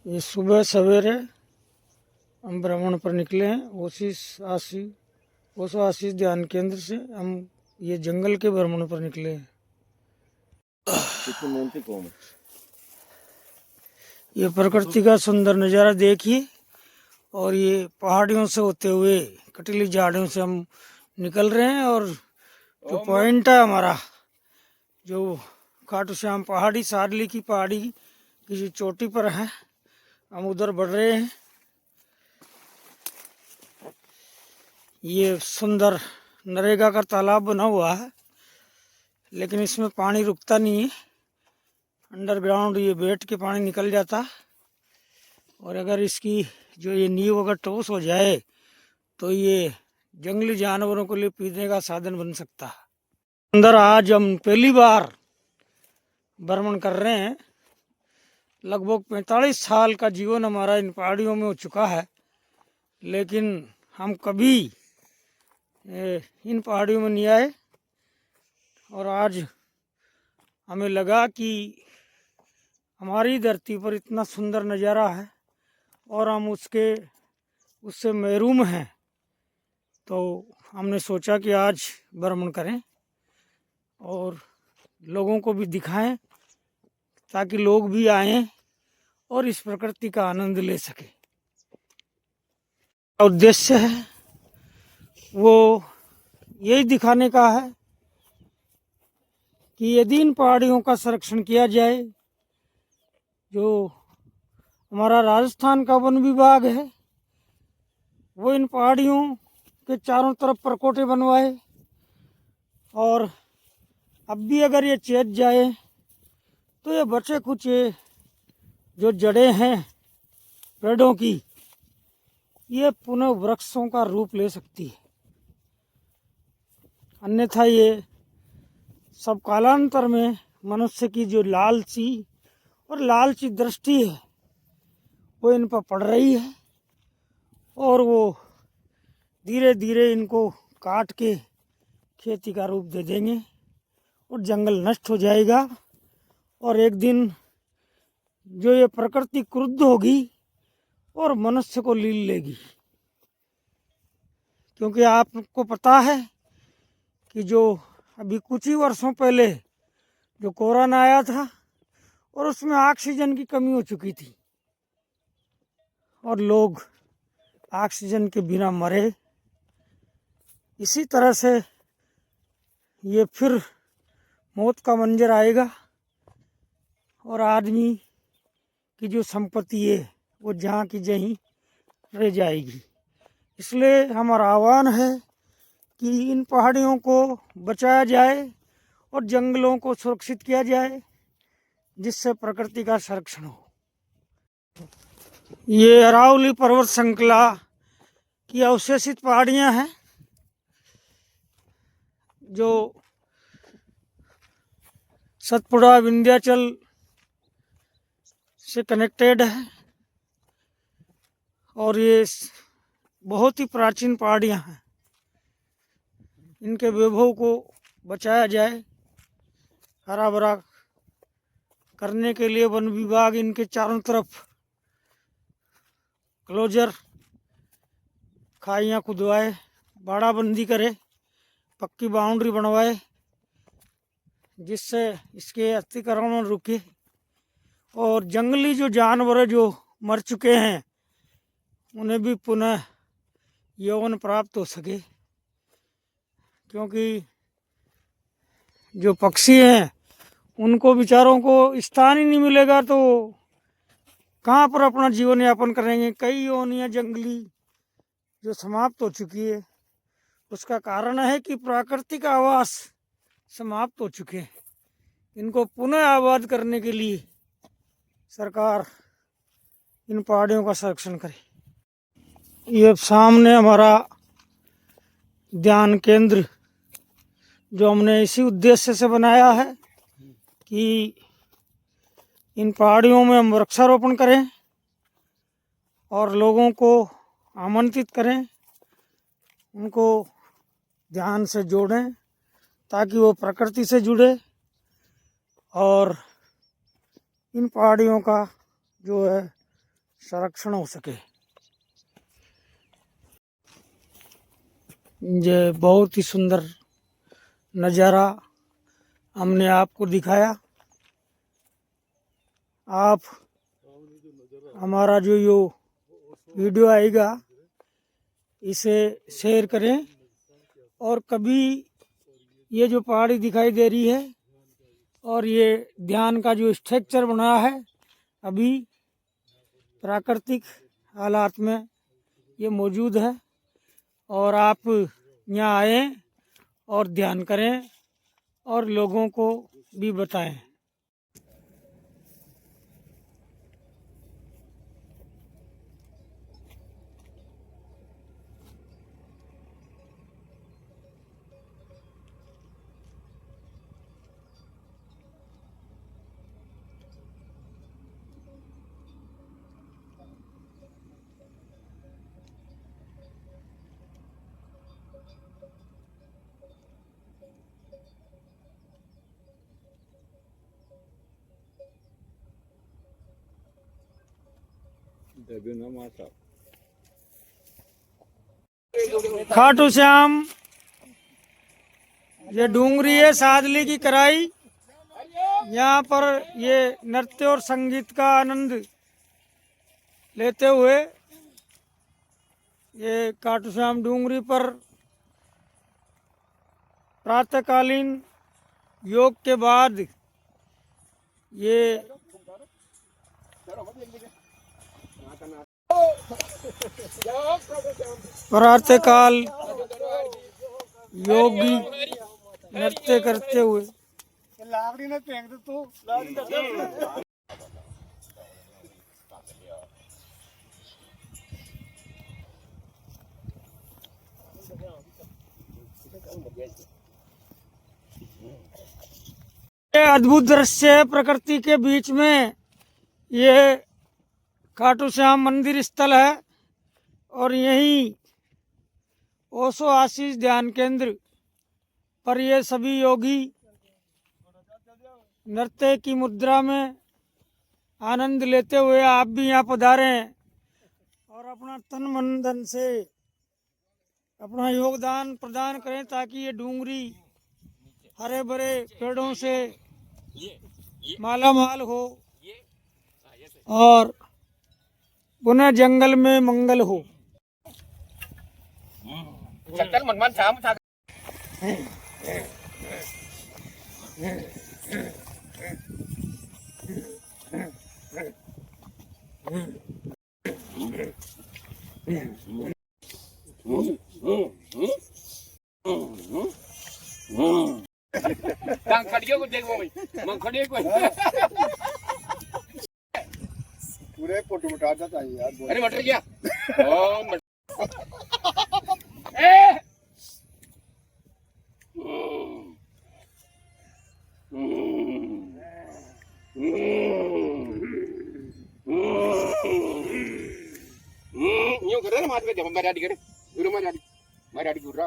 ये सुबह सवेरे हम भ्रमण पर निकले हैं ओशो आशीष ध्यान केंद्र से। हम ये जंगल के भ्रमण पर निकले हैं। कितनी मेहनती कौन है। ये प्रकृति का सुंदर नज़ारा देखिए, और ये पहाड़ियों से होते हुए कटीली झाड़ियों से हम निकल रहे हैं। और जो पॉइंट है हमारा, जो खाटू श्याम पहाड़ी, सारली की पहाड़ी किसी चोटी पर है, हम उधर बढ़ रहे हैं। ये सुंदर नरेगा का तालाब बना हुआ है, लेकिन इसमें पानी रुकता नहीं है। अंडरग्राउंड ये बैठ के पानी निकल जाता है, और अगर इसकी जो ये नींव अगर ठोस हो जाए तो ये जंगली जानवरों के लिए पीने का साधन बन सकता है। अंदर आज हम पहली बार भ्रमण कर रहे हैं। लगभग 45 साल का जीवन हमारा इन पहाड़ियों में हो चुका है, लेकिन हम कभी इन पहाड़ियों में नहीं आए। और आज हमें लगा कि हमारी धरती पर इतना सुंदर नज़ारा है और हम उससे महरूम हैं, तो हमने सोचा कि आज भ्रमण करें और लोगों को भी दिखाएं, ताकि लोग भी आएं और इस प्रकृति का आनंद ले सकें। उद्देश्य है वो यही दिखाने का है कि यदि इन पहाड़ियों का संरक्षण किया जाए, जो हमारा राजस्थान का वन विभाग है वो इन पहाड़ियों के चारों तरफ परकोटे बनवाए, और अब भी अगर ये चेत जाए तो ये बचे कुछ जो जड़ें हैं पेड़ों की, ये पुनः वृक्षों का रूप ले सकती है। अन्यथा ये सब कालांतर में मनुष्य की जो लालची दृष्टि है वो इन पर पड़ रही है, और वो धीरे धीरे इनको काट के खेती का रूप दे देंगे और जंगल नष्ट हो जाएगा। और एक दिन जो ये प्रकृति क्रुद्ध होगी और मनुष्य को लील लेगी, क्योंकि आपको पता है कि जो अभी कुछ ही वर्षों पहले जो कोरोना आया था और उसमें ऑक्सीजन की कमी हो चुकी थी और लोग ऑक्सीजन के बिना मरे। इसी तरह से ये फिर मौत का मंजर आएगा और आदमी की जो संपत्ति है वो जहाँ की जहीं रह जाएगी। इसलिए हमारा आह्वान है कि इन पहाड़ियों को बचाया जाए और जंगलों को सुरक्षित किया जाए, जिससे प्रकृति का संरक्षण हो। ये अरावली पर्वत श्रृंखला की अवशेषित पहाड़ियाँ हैं जो सतपुड़ा विंध्याचल से कनेक्टेड है, और ये बहुत ही प्राचीन पहाड़ियाँ हैं। इनके वैभव को बचाया जाए, हरा भरा करने के लिए वन विभाग इनके चारों तरफ क्लोजर खाइयाँ खुदवाए, बाड़ाबंदी करे, पक्की बाउंड्री बनवाए, जिससे इसके अतिक्रमण रुके और जंगली जो जानवर जो मर चुके हैं उन्हें भी पुनः यौवन प्राप्त हो सके। क्योंकि जो पक्षी हैं उनको बेचारों को स्थान ही नहीं मिलेगा तो कहाँ पर अपना जीवन यापन करेंगे। कई योनियाँ जंगली जो समाप्त हो चुकी है, उसका कारण है कि प्राकृतिक आवास समाप्त हो चुके हैं। इनको पुनः आबाद करने के लिए सरकार इन पहाड़ियों का संरक्षण करे। ये सामने हमारा ध्यान केंद्र जो हमने इसी उद्देश्य से बनाया है कि इन पहाड़ियों में हम वृक्षारोपण करें और लोगों को आमंत्रित करें, उनको ध्यान से जोड़ें ताकि वो प्रकृति से जुड़े और इन पहाड़ियों का जो है संरक्षण हो सके। ये बहुत ही सुंदर नज़ारा हमने आपको दिखाया। आप हमारा जो यो वीडियो आएगा इसे शेयर करें, और कभी ये जो पहाड़ी दिखाई दे रही है और ये ध्यान का जो स्ट्रक्चर बना है अभी प्राकृतिक हालात में ये मौजूद है, और आप यहाँ आएँ और ध्यान करें और लोगों को भी बताएं। खाटू श्याम ये डूंगरी है सादली की कराई। यहाँ पर ये नृत्य और संगीत का आनंद लेते हुए ये खाटू श्याम डूंगरी पर प्रातःकालीन योग के बाद ये प्रातःकाल योगी नृत्य करते हुए ये अद्भुत दृश्य है प्रकृति के बीच में। ये खाटू श्याम मंदिर स्थल है और यहीं ओशो आशीष ध्यान केंद्र पर ये सभी योगी नृत्य की मुद्रा में आनंद लेते हुए आप भी यहाँ पधारें और अपना तन मन धन से अपना योगदान प्रदान करें, ताकि ये डूंगरी हरे भरे पेड़ों से माला माल हो और पुनः जंगल में मंगल हो। को देखो भाई खड़ियो को पूरे फोटो मटा जाता है यार। अरे मटर गया ओ न्यू कर ना माथ पे जब मारी करे गुरु मारी गुरु